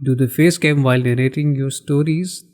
do the face cam while narrating your stories,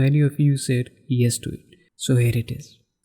many of you said yes to it. So here it is.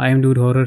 I am Dude Horror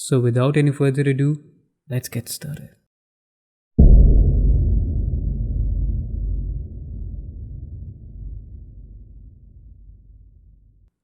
So without any further ado, let's get started.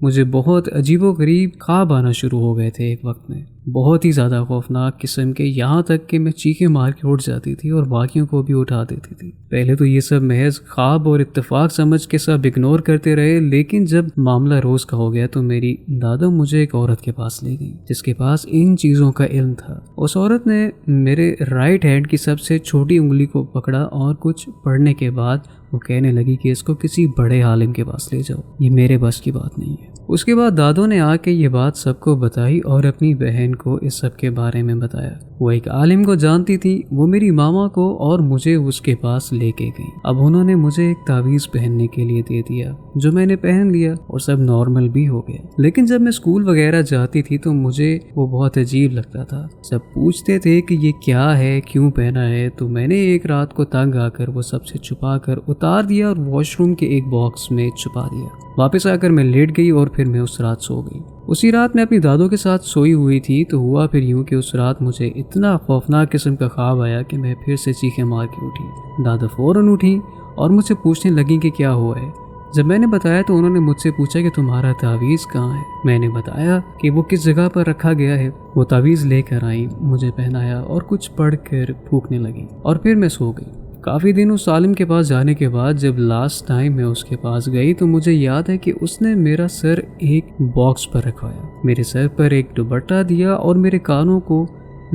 مجھے بہت عجیب و غریب خواب آنا شروع ہو گئے تھے ایک وقت میں، بہت ہی زیادہ خوفناک قسم کے، یہاں تک کہ میں چیخیں مار کے اٹھ جاتی تھی اور باقیوں کو بھی اٹھا دیتی تھی۔ پہلے تو یہ سب محض خواب اور اتفاق سمجھ کے سب اگنور کرتے رہے، لیکن جب معاملہ روز کا ہو گیا تو میری دادا مجھے ایک عورت کے پاس لے گئی جس کے پاس ان چیزوں کا علم تھا۔ اس عورت نے میرے رائٹ ہینڈ کی سب سے چھوٹی انگلی کو پکڑا اور کچھ پڑھنے کے بعد وہ کہنے لگی کہ اس کو کسی بڑے عالم کے پاس لے جاؤ، یہ میرے بس کی بات نہیں ہے۔ اس کے بعد دادوں نے آ کے یہ بات سب کو بتائی اور اپنی بہن کو اس سب کے بارے میں بتایا۔ وہ ایک عالم کو جانتی تھی، وہ میری ماما کو اور مجھے اس کے پاس لے کے گئی۔ اب انہوں نے مجھے ایک تعویذ پہننے کے لیے دے دیا جو میں نے پہن لیا اور سب نارمل بھی ہو گیا۔ لیکن جب میں اسکول وغیرہ جاتی تھی تو مجھے وہ بہت عجیب لگتا تھا۔ سب پوچھتے تھے کہ یہ کیا ہے، کیوں پہنا ہے، تو میں نے ایک رات کو تنگ آ کر وہ سب سے چھپا کر اتار دیا اور واش روم کے ایک باکس میں چھپا دیا۔ واپس آ کر میں لیٹ گئی اور پھر میں اس رات سو گئی۔ اسی رات میں اپنی دادوں کے ساتھ سوئی ہوئی تھی تو ہوا پھر یوں کہ اس رات مجھے اتنا خوفناک قسم کا خواب آیا کہ میں پھر سے چیخیں مار کے اٹھی۔ دادا فوراً اٹھی اور مجھ سے پوچھنے لگیں کہ کیا ہوا ہے۔ جب میں نے بتایا تو انہوں نے مجھ سے پوچھا کہ تمہارا تعویذ کہاں ہے۔ میں نے بتایا کہ وہ کس جگہ پر رکھا گیا ہے۔ وہ تعویذ لے کر آئیں، مجھے پہنایا اور کچھ پڑھ کر پھونکنے لگی اور پھر میں سو گئی۔ کافی دن اس عالم کے پاس جانے کے بعد جب لاسٹ ٹائم میں اس کے پاس گئی تو مجھے یاد ہے کہ اس نے میرا سر ایک باکس پر رکھوایا، میرے سر پر ایک دوپٹہ دیا اور میرے کانوں کو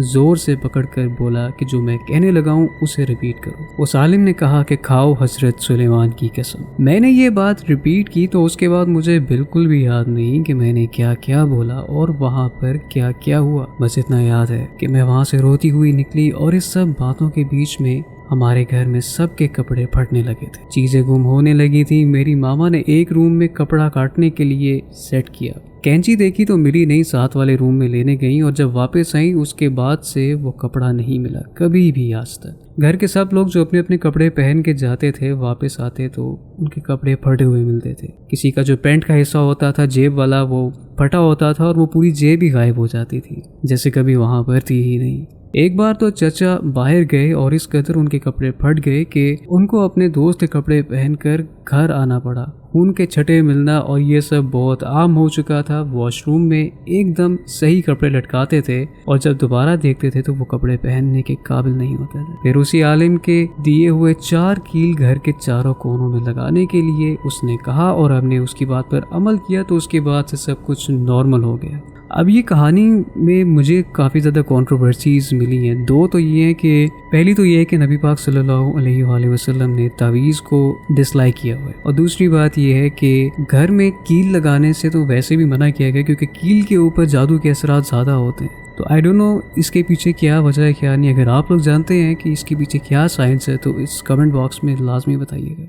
زور سے پکڑ کر بولا کہ جو میں کہنے لگا ہوں اسے ریپیٹ کرو۔ اس عالم نے کہا کہ کھاؤ حضرت سلیمان کی قسم۔ میں نے یہ بات ریپیٹ کی تو اس کے بعد مجھے بالکل بھی یاد نہیں کہ میں نے کیا کیا بولا اور وہاں پر کیا کیا ہوا۔ بس اتنا یاد ہے کہ میں وہاں سے روتی ہوئی نکلی اور اس سب باتوں کے بیچ میں ہمارے گھر میں سب کے کپڑے پھٹنے لگے تھے، چیزیں گم ہونے لگی تھی۔ میری ماما نے ایک روم میں کپڑا کاٹنے کے لیے سیٹ کیا، کینچی دیکھی تو ملی نہیں، ساتھ والے روم میں لینے گئیں اور جب واپس آئیں اس کے بعد سے وہ کپڑا نہیں ملا کبھی بھی آج تک۔ گھر کے سب لوگ جو اپنے اپنے کپڑے پہن کے جاتے تھے واپس آتے تو ان کے کپڑے پھٹے ہوئے ملتے تھے۔ کسی کا جو پینٹ کا حصہ ہوتا تھا جیب والا وہ پھٹا ہوتا تھا اور وہ پوری جیب ہی غائب ہو جاتی تھی جیسے کبھی وہاں پر تھی ہی نہیں۔ ایک بار تو چچا باہر گئے اور اس قدر ان کے کپڑے پھٹ گئے کہ ان کو اپنے دوست کے کپڑے پہن کر گھر آنا پڑا۔ خون کے چھٹے ملنا اور یہ سب بہت عام ہو چکا تھا۔ واش روم میں ایک دم صحیح کپڑے لٹکاتے تھے اور جب دوبارہ دیکھتے تھے تو وہ کپڑے پہننے کے قابل نہیں ہوتے تھے۔ پھر اسی عالم کے دیے ہوئے 4 کیل گھر کے چاروں کونوں میں لگانے کے لیے اس نے کہا اور ہم نے اس کی بات پر عمل کیا تو اس کے بعد سے سب کچھ نارمل ہو گیا۔ اب یہ کہانی میں مجھے کافی زیادہ کنٹروورسیز ملی ہیں۔ 2 تو یہ ہیں کہ پہلی تو یہ ہے کہ نبی پاک صلی اللہ علیہ وآلہ وسلم نے تعویذ کو ڈس لائک کیا ہوا ہے، اور دوسری بات یہ ہے کہ گھر میں کیل لگانے سے تو ویسے بھی منع کیا گیا کیونکہ کیل کے اوپر جادو کے اثرات زیادہ ہوتے ہیں۔ تو آئی ڈونٹ نو اس کے پیچھے کیا وجہ ہے کیا نہیں۔ اگر آپ لوگ جانتے ہیں کہ اس کے پیچھے کیا سائنس ہے تو اس کمنٹ باکس میں لازمی بتائیے گا۔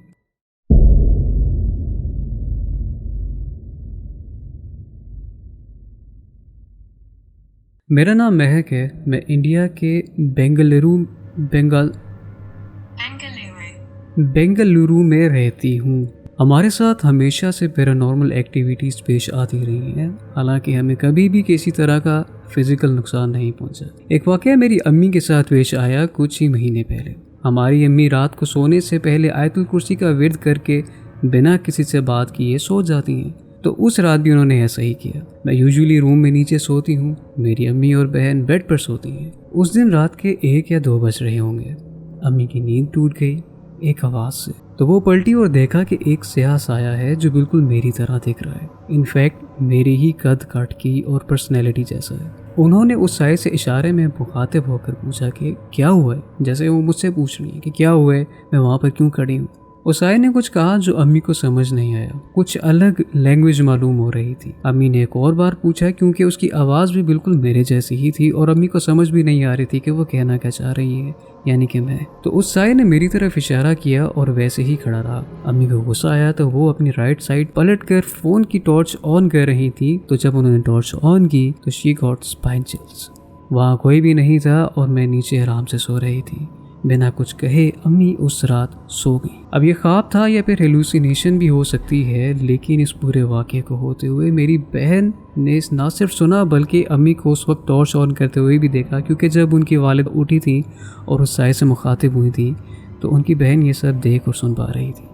میرا نام مہک ہے، میں انڈیا کے بنگلورو میں رہتی ہوں۔ ہمارے ساتھ ہمیشہ سے پیرانارمل ایکٹیویٹیز پیش آتی رہی ہیں، حالانکہ ہمیں کبھی بھی کسی طرح کا فزیکل نقصان نہیں پہنچا۔ ایک واقعہ میری امی کے ساتھ پیش آیا کچھ ہی مہینے پہلے۔ ہماری امی رات کو سونے سے پہلے آیت الکرسی کا ورد کر کے بنا کسی سے بات کیے سو جاتی ہیں، تو اس رات بھی انہوں نے ایسا ہی کیا۔ میں یوزولی روم میں نیچے سوتی ہوں، میری امی اور بہن بیڈ پر سوتی ہیں۔ اس دن رات کے 1 یا 2 بج رہے ہوں گے، امی کی نیند ٹوٹ گئی ایک آواز سے، تو وہ پلٹی اور دیکھا کہ ایک سیاہ سایہ ہے جو بالکل میری طرح دکھ رہا ہے، انفیکٹ میری ہی قد کاٹ کی اور پرسنالٹی جیسا ہے۔ انہوں نے اس سائے سے اشارے میں مخاطب ہو کر پوچھا کہ کیا ہوا ہے، جیسے وہ مجھ سے پوچھ رہی ہیں کہ کیا ہوا ہے، میں وہاں پر کیوں کھڑی ہوں۔ اس سائے نے کچھ کہا جو امی کو سمجھ نہیں آیا، کچھ الگ لینگویج معلوم ہو رہی تھی۔ امی نے ایک اور بار پوچھا کیونکہ اس کی آواز بھی بالکل میرے جیسی ہی تھی اور امی کو سمجھ بھی نہیں آ رہی تھی کہ وہ کہنا کیا چاہ رہی ہے، یعنی کہ میں۔ تو اس سائے نے میری طرف اشارہ کیا اور ویسے ہی کھڑا رہا۔ امی کو غصہ آیا تو وہ اپنی رائٹ سائڈ پلٹ کر فون کی ٹارچ آن کر رہی تھی، تو جب انہوں نے ٹارچ آن کی تو شی گاٹ اسپائن چلز۔ وہاں کوئی بھی نہیں تھا اور میں نیچے آرام سے سو رہی تھی۔ بنا کچھ کہے امی اس رات سو گئی۔ اب یہ خواب تھا یا پھر ہیلوسینیشن بھی ہو سکتی ہے، لیکن اس پورے واقعے کو ہوتے ہوئے میری بہن نے نہ صرف سنا بلکہ امی کو اس وقت ٹارچ آن کرتے ہوئے بھی دیکھا، کیونکہ جب ان کی والد اٹھی تھی اور اس سائے سے مخاطب ہوئی تھی تو ان کی بہن یہ سب دیکھ اور سن پا رہی تھی۔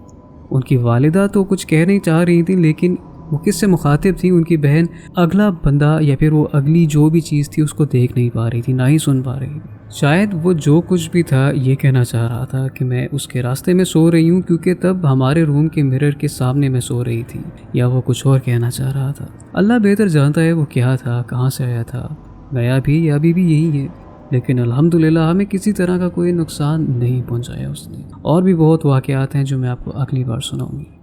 ان کی والدہ تو کچھ کہہ نہیں چاہ رہی تھی، لیکن وہ کس سے مخاطب تھی؟ ان کی بہن اگلا بندہ یا پھر وہ اگلی جو بھی چیز تھی اس کو دیکھ نہیں پا رہی تھی، نہ ہی سن پا رہی تھی۔ شاید وہ جو کچھ بھی تھا یہ کہنا چاہ رہا تھا کہ میں اس کے راستے میں سو رہی ہوں کیونکہ تب ہمارے روم کے مرر کے سامنے میں سو رہی تھی، یا وہ کچھ اور کہنا چاہ رہا تھا۔ اللہ بہتر جانتا ہے وہ کیا تھا، کہاں سے آیا تھا، گیا بھی یا ابھی بھی یہی ہے، لیکن الحمدللہ ہمیں کسی طرح کا کوئی نقصان نہیں پہنچایا اس نے۔ اور بھی بہت واقعات ہیں جو میں آپ کو اگلی بار سناؤں گی۔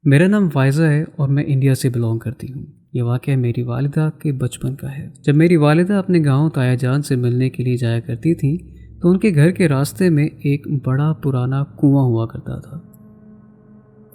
میرا نام فائزہ ہے اور میں انڈیا سے بلانگ کرتی ہوں۔ یہ واقعہ میری والدہ کے بچپن کا ہے۔ جب میری والدہ اپنے گاؤں تایا جان سے ملنے کے لیے جایا کرتی تھیں تو ان کے گھر کے راستے میں ایک بڑا پرانا کنواں ہوا کرتا تھا۔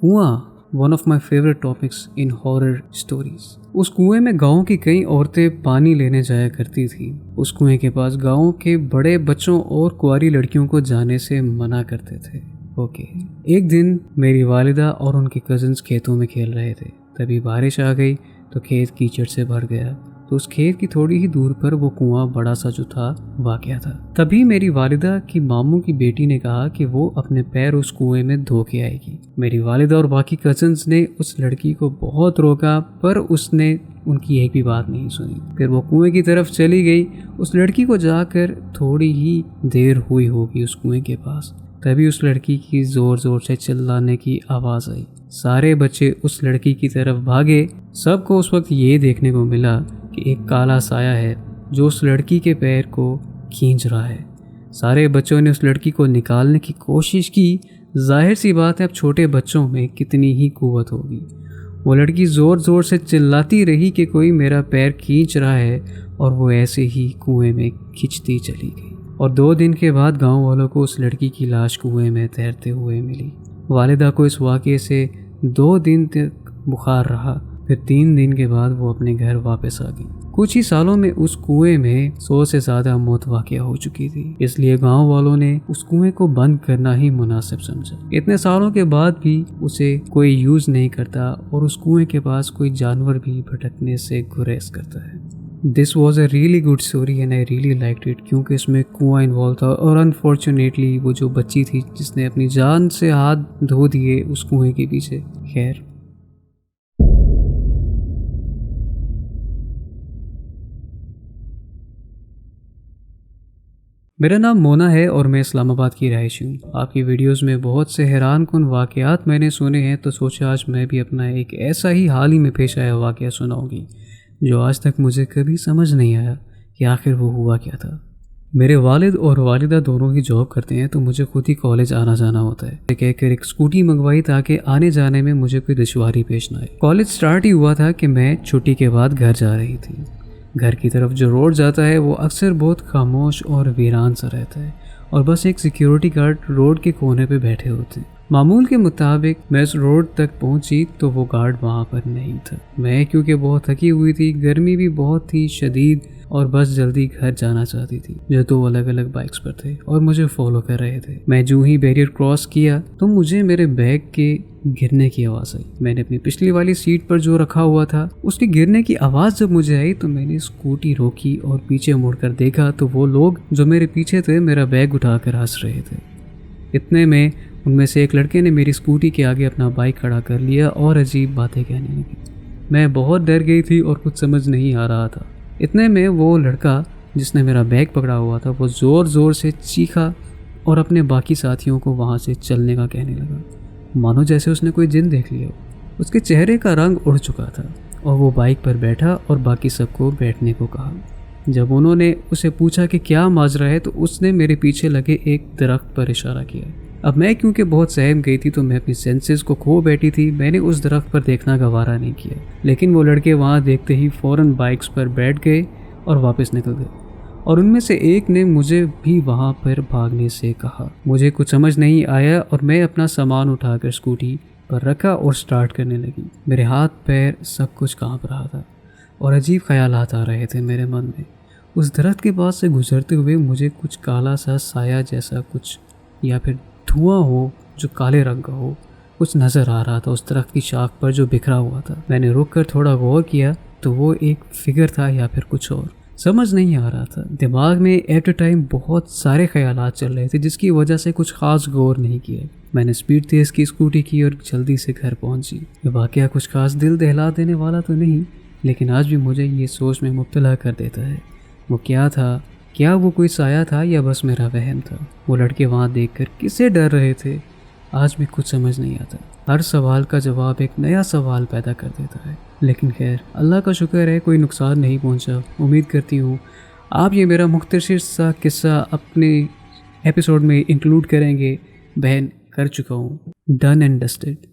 کنواں one of my favourite topics in horror stories. اس کنویں میں گاؤں کی کئی عورتیں پانی لینے جایا کرتی تھیں۔ اس کنویں کے پاس گاؤں کے بڑے بچوں اور کنواری لڑکیوں کو جانے سے منع کرتے تھے۔ ایک دن میری والدہ اور ان کے کزنز کھیتوں میں کھیل رہے تھے، تبھی بارش آ گئی تو کھیت کیچڑ سے بھر گیا۔ تو اس کھیت کی تھوڑی ہی دور پر وہ کنواں بڑا سا جو تھا واقع تھا۔ تبھی میری والدہ کی ماموں کی بیٹی نے کہا کہ وہ اپنے پیر اس کنویں میں دھو کے آئے گی۔ میری والدہ اور باقی کزنز نے اس لڑکی کو بہت روکا پر اس نے ان کی ایک بھی بات نہیں سنی۔ پھر وہ کنویں کی طرف چلی گئی۔ اس لڑکی کو جا کر تھوڑی ہی دیر ہوئی ہوگی اس کنویں کے پاس، تبھی اس لڑکی کی زور زور سے چلانے کی آواز آئی۔ سارے بچے اس لڑکی کی طرف بھاگے۔ سب کو اس وقت یہ دیکھنے کو ملا کہ ایک کالا سایہ ہے جو اس لڑکی کے پیر کو کھینچ رہا ہے۔ سارے بچوں نے اس لڑکی کو نکالنے کی کوشش کی۔ ظاہر سی بات ہے اب چھوٹے بچوں میں کتنی ہی قوت ہوگی۔ وہ لڑکی زور زور سے چلاتی رہی کہ کوئی میرا پیر کھینچ رہا ہے، اور وہ ایسے ہی کنویں میں کھنچتی چلی گئی۔ اور 2 دن کے بعد گاؤں والوں کو اس لڑکی کی لاش کنویں میں تیرتے ہوئے ملی۔ والدہ کو اس واقعے سے 2 دن تک بخار رہا، پھر 3 دن کے بعد وہ اپنے گھر واپس آ گئی۔ کچھ ہی سالوں میں اس کنویں میں 100 سے زیادہ موت واقع ہو چکی تھی، اس لیے گاؤں والوں نے اس کنویں کو بند کرنا ہی مناسب سمجھا۔ اتنے سالوں کے بعد بھی اسے کوئی یوز نہیں کرتا اور اس کنویں کے پاس کوئی جانور بھی بھٹکنے سے گریز کرتا ہے۔ This was a really good story and I really liked it کیونکہ اس میں کنواں انوالو تھا، اور انفارچونیٹلی وہ جو بچی تھی جس نے اپنی جان سے ہاتھ دھو دیے اس کنویں کے پیچھے۔ خیر، میرا نام مونا ہے اور میں اسلام آباد کی رہائشی ہوں۔ آپ کی ویڈیوز میں بہت سے حیران کن واقعات میں نے سنے ہیں، تو سوچا آج میں بھی اپنا ایک ایسا ہی حال ہی میں پیش آیا واقعہ سناؤں گی جو آج تک مجھے کبھی سمجھ نہیں آیا کہ آخر وہ ہوا کیا تھا۔ میرے والد اور والدہ دونوں ہی جاب کرتے ہیں، تو مجھے خود ہی کالج آنا جانا ہوتا ہے۔ کہہ کر ایک اسکوٹی منگوائی تاکہ آنے جانے میں مجھے کوئی دشواری پیش نہ آئے۔ کالج سٹارٹ ہی ہوا تھا کہ میں چھٹی کے بعد گھر جا رہی تھی۔ گھر کی طرف جو روڈ جاتا ہے وہ اکثر بہت خاموش اور ویران سا رہتا ہے، اور بس ایک سیکیورٹی گارڈ روڈ کے کونے پہ بیٹھے ہوتے ہیں۔ معمول کے مطابق میں اس روڈ تک پہنچی تو وہ گارڈ وہاں پر نہیں تھا۔ میں کیونکہ بہت تھکی ہوئی تھی، گرمی بھی بہت تھی شدید، اور بس جلدی گھر جانا چاہتی تھی، جو 2 الگ الگ بائکس پر تھے اور مجھے فالو کر رہے تھے۔ میں جو ہی بیریئر کراس کیا تو مجھے میرے بیگ کے گرنے کی آواز آئی۔ میں نے اپنی پچھلی والی سیٹ پر جو رکھا ہوا تھا اس کے گرنے کی آواز جب مجھے آئی تو میں نے اسکوٹی روکی اور پیچھے مڑ کر دیکھا تو وہ لوگ جو میرے پیچھے تھے میرا بیگ اٹھا کر ہنس رہے تھے۔ اتنے میں ان میں سے ایک لڑکے نے میری اسکوٹی کے آگے اپنا بائک کھڑا کر لیا اور عجیب باتیں کہنے لگی۔ میں بہت ڈر گئی تھی اور کچھ سمجھ نہیں آ رہا تھا۔ اتنے میں وہ لڑکا جس نے میرا بیگ پکڑا ہوا تھا وہ زور زور سے چیخا اور اپنے باقی ساتھیوں کو وہاں سے چلنے کا کہنے لگا، مانو جیسے اس نے کوئی جن دیکھ لیا ہو۔ اس کے چہرے کا رنگ اڑ چکا تھا اور وہ بائک پر بیٹھا اور باقی سب کو بیٹھنے کو کہا۔ جب انہوں نے اسے پوچھا کہ کیا ماجرا ہے تو اس نے میرے پیچھے لگے ایک درخت پر اشارہ کیا۔ اب میں کیونکہ بہت سہم گئی تھی تو میں اپنی سینسز کو کھو بیٹھی تھی، میں نے اس درخت پر دیکھنا گوارا نہیں کیا، لیکن وہ لڑکے وہاں دیکھتے ہی فوراً بائکس پر بیٹھ گئے اور واپس نکل گئے، اور ان میں سے ایک نے مجھے بھی وہاں پر بھاگنے سے کہا۔ مجھے کچھ سمجھ نہیں آیا اور میں اپنا سامان اٹھا کر اسکوٹی پر رکھا اور سٹارٹ کرنے لگی۔ میرے ہاتھ پیر سب کچھ کانپ رہا تھا اور عجیب خیالات آ رہے تھے میرے من میں۔ اس درخت کے پاس سے گزرتے ہوئے مجھے کچھ کالا سا سایہ جیسا کچھ یا پھر دھواں ہو جو کالے رنگ کا ہو کچھ نظر آ رہا تھا اس درخت کی شاخ پر جو بکھرا ہوا تھا۔ میں نے رک کر تھوڑا غور کیا تو وہ ایک فگر تھا یا پھر کچھ اور۔ سمجھ نہیں آ رہا تھا. دماغ میں ایٹ اے ٹائم بہت سارے خیالات چل رہے تھے جس کی وجہ سے کچھ خاص غور نہیں کیا. میں نے سپیڈ تیز کی اسکوٹی کی اور جلدی سے گھر پہنچی. یہ واقعہ کچھ خاص دل دہلا دینے والا تو نہیں، لیکن آج بھی مجھے یہ سوچ میں مبتلا کر دیتا ہے. وہ کیا تھا؟ کیا وہ کوئی سایہ تھا یا بس میرا وہم تھا؟ وہ لڑکے وہاں دیکھ کر کس سے ڈر رہے تھے؟ آج بھی کچھ سمجھ نہیں آتا. ہر سوال کا جواب ایک نیا سوال پیدا کر دیتا ہے. لیکن خیر، اللہ کا شکر ہے کوئی نقصان نہیں پہنچا. امید کرتی ہوں آپ یہ میرا مختصر سا قصہ اپنے ایپیسوڈ میں انکلوڈ کریں گے. بہن کر چکا ہوں. Done and dusted.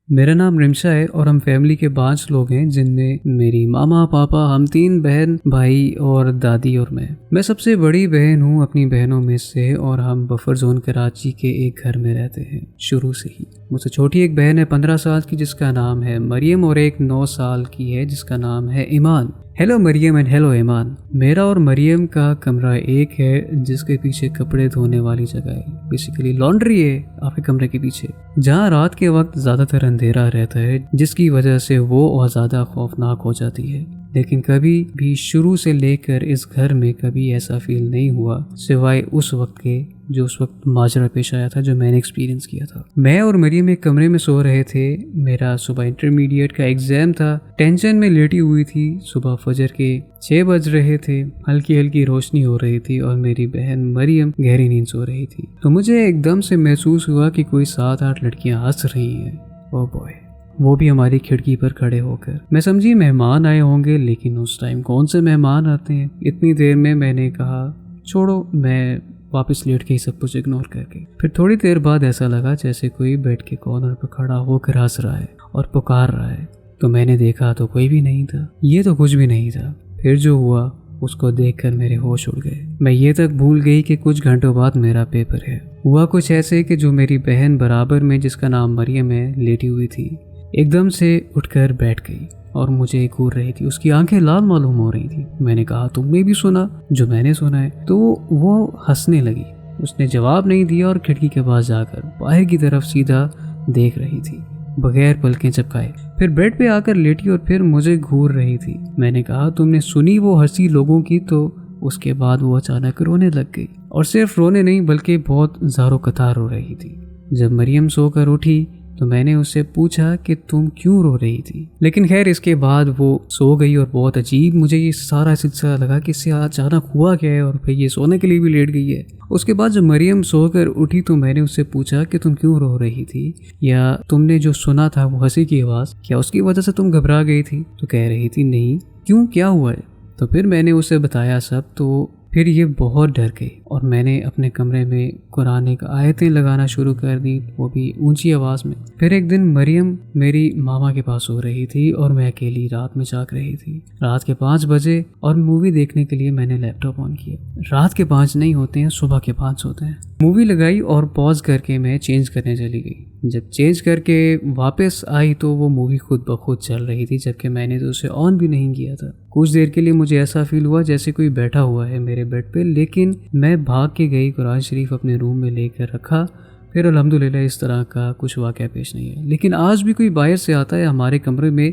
میرا نام رمشا ہے اور ہم فیملی کے 5 لوگ ہیں، جن میں میری ماما، پاپا، ہم 3 بہن بھائی اور دادی اور میں سب سے بڑی بہن ہوں اپنی بہنوں میں سے، اور ہم بفر زون کراچی کے ایک گھر میں رہتے ہیں شروع سے ہی. مجھ سے چھوٹی ایک بہن ہے 15 سال کی جس کا نام ہے مریم، اور ایک 9 سال کی ہے جس کا نام ہے ایمان. ہیلو مریم اینڈ ہیلو ایمان. میرا اور مریم کا کمرہ ایک ہے جس کے پیچھے کپڑے دھونے والی جگہ ہے. بیسیکلی لانڈری ہے آپ کے کمرے کے پیچھے، جہاں رات کے وقت زیادہ تر اندھیرا رہتا ہے، جس کی وجہ سے وہ اور زیادہ خوفناک ہو جاتی ہے. لیکن کبھی بھی شروع سے لے کر اس گھر میں کبھی ایسا فیل نہیں ہوا سوائے اس وقت کے جو اس وقت ماجرا پیش آیا تھا، جو میں نے ایکسپیرینس کیا تھا. میں اور مریم ایک کمرے میں سو رہے تھے. میرا صبح انٹرمیڈیٹ کا ایگزام تھا. ٹینشن میں لیٹی ہوئی تھی. صبح فجر کے 6 بج رہے تھے. ہلکی ہلکی روشنی ہو رہی تھی اور میری بہن مریم گہری نیند سو رہی تھی. تو مجھے ایک دم سے محسوس ہوا کہ کوئی 7-8 لڑکیاں ہنس رہی ہیں. او بوائے، وہ بھی ہماری کھڑکی پر کھڑے ہو کر. میں سمجھی مہمان آئے ہوں گے، لیکن اس ٹائم کون سے مہمان آتے ہیں. اتنی دیر میں نے کہا چھوڑو، میں واپس لیٹ کے سب کچھ اگنور کر کے. پھر تھوڑی دیر بعد ایسا لگا جیسے کوئی بیڈ کے کارنر پر کھڑا ہو کر ہنس رہا ہے اور پکار رہا ہے. تو میں نے دیکھا تو کوئی بھی نہیں تھا. یہ تو کچھ بھی نہیں تھا. پھر جو ہوا اس کو دیکھ کر میرے ہوش اڑ گئے. میں یہ تک بھول گئی کہ کچھ گھنٹوں بعد میرا پیپر ہے. ہوا کچھ ایسے کہ جو میری بہن برابر میں جس کا نام مریم ہے لیٹی ہوئی تھی، ایک دم سے اٹھ کر بیٹھ گئی اور مجھے گھور رہی تھی. اس کی آنکھیں لال معلوم ہو رہی تھیں. میں نے کہا تم نے بھی سنا جو میں نے سنا ہے؟ تو وہ ہنسنے لگی. اس نے جواب نہیں دیا اور کھڑکی کے پاس جا کر باہر کی طرف سیدھا دیکھ رہی تھی بغیر پلکیں جھپکائے. پھر بیڈ پہ آ کر لیٹی اور پھر مجھے گھور رہی تھی. میں نے کہا تم نے سنی وہ ہنسی لوگوں کی؟ تو اس کے بعد وہ اچانک رونے لگ گئی، اور صرف رونے نہیں بلکہ بہت زارو قطار رو رہی تھی. جب مریم سو کر اٹھی تو میں نے اس سے پوچھا کہ تم کیوں رو رہی تھی؟ لیکن خیر اس کے بعد وہ سو گئی. اور بہت عجیب مجھے یہ سارا سلسلہ لگا کہ اس سے اچانک ہوا کیا ہے، اور پھر یہ سونے کے لیے بھی لیٹ گئی ہے. اس کے بعد جب مریم سو کر اٹھی تو میں نے اس سے پوچھا کہ تم کیوں رو رہی تھی، یا تم نے جو سنا تھا وہ ہنسی کی آواز، کیا اس کی وجہ سے تم گھبرا گئی تھی؟ تو کہہ رہی تھی نہیں. کیوں، کیا ہوا ہے؟ تو پھر میں نے اسے بتایا سب. تو پھر یہ بہت ڈر گئی اور میں نے اپنے کمرے میں قرآن کی آیتیں لگانا شروع کر دی، وہ بھی اونچی آواز میں. پھر ایک دن مریم میری ماما کے پاس ہو رہی تھی اور میں اکیلی رات میں جاگ رہی تھی. رات کے 5 بجے اور مووی دیکھنے کے لیے میں نے لیپ ٹاپ آن کیا. رات کے 5 نہیں ہوتے ہیں، صبح کے 5 ہوتے ہیں. مووی لگائی اور پاز کر کے میں چینج کرنے چلی گئی. جب چینج کر کے واپس آئی تو وہ مووی خود بخود چل رہی تھی، جبکہ میں نے تو اسے آن بھی نہیں کیا تھا. کچھ دیر کے لیے مجھے ایسا فیل ہوا جیسے کوئی بیٹھا ہوا ہے میرے بیڈ پہ، لیکن میں بھاگ کے گئی، قرآن شریف اپنے روم میں لے کر رکھا. پھر الحمدللہ اس طرح کا کچھ واقعہ پیش نہیں ہے. لیکن آج بھی کوئی باہر سے آتا ہے ہمارے کمرے میں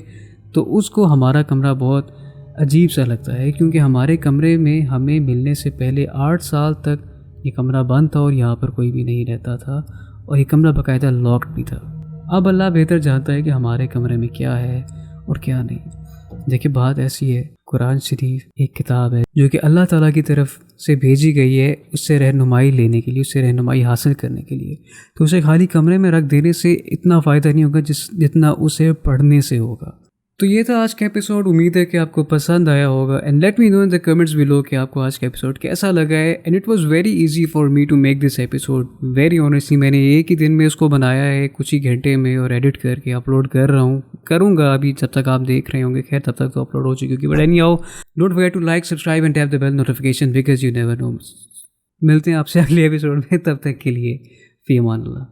تو اس کو ہمارا کمرہ بہت عجیب سا لگتا ہے، کیونکہ ہمارے کمرے میں ہمیں ملنے سے پہلے 8 سال تک یہ کمرہ بند تھا اور یہاں پر کوئی بھی نہیں رہتا تھا، اور یہ کمرہ باقاعدہ لاکڈ بھی تھا. اب اللہ بہتر جانتا ہے کہ ہمارے کمرے میں کیا ہے اور کیا نہیں. دیکھیں بات ایسی ہے، قرآن شریف ایک کتاب ہے جو کہ اللہ تعالیٰ کی طرف سے بھیجی گئی ہے اس سے رہنمائی لینے کے لیے، اس سے رہنمائی حاصل کرنے کے لیے. تو اسے خالی کمرے میں رکھ دینے سے اتنا فائدہ نہیں ہوگا جتنا اسے پڑھنے سے ہوگا. تو یہ تھا آج کا ایپیسوڈ. امید ہے کہ آپ کو پسند آیا ہوگا. And let me know in the comments below کہ آپ کو آج کا ایپیسوڈ کیسا لگا ہے. And it was very easy for me to make this episode. Very honestly میں نے ایک ہی دن میں اس کو بنایا ہے، کچھ ہی گھنٹے میں، اور ایڈٹ کر کے اپلوڈ کر رہا ہوں. کروں گا ابھی جب تک آپ دیکھ رہے ہوں گے. خیر تب تک تو اپلوڈ ہو چکی ہوگی. But anyhow, don't forget to like, subscribe and tap the bell notification because you never know. ملتے ہیں آپ سے اگلے ایپیسوڈ میں. تب تک کے لیے فی امان اللہ.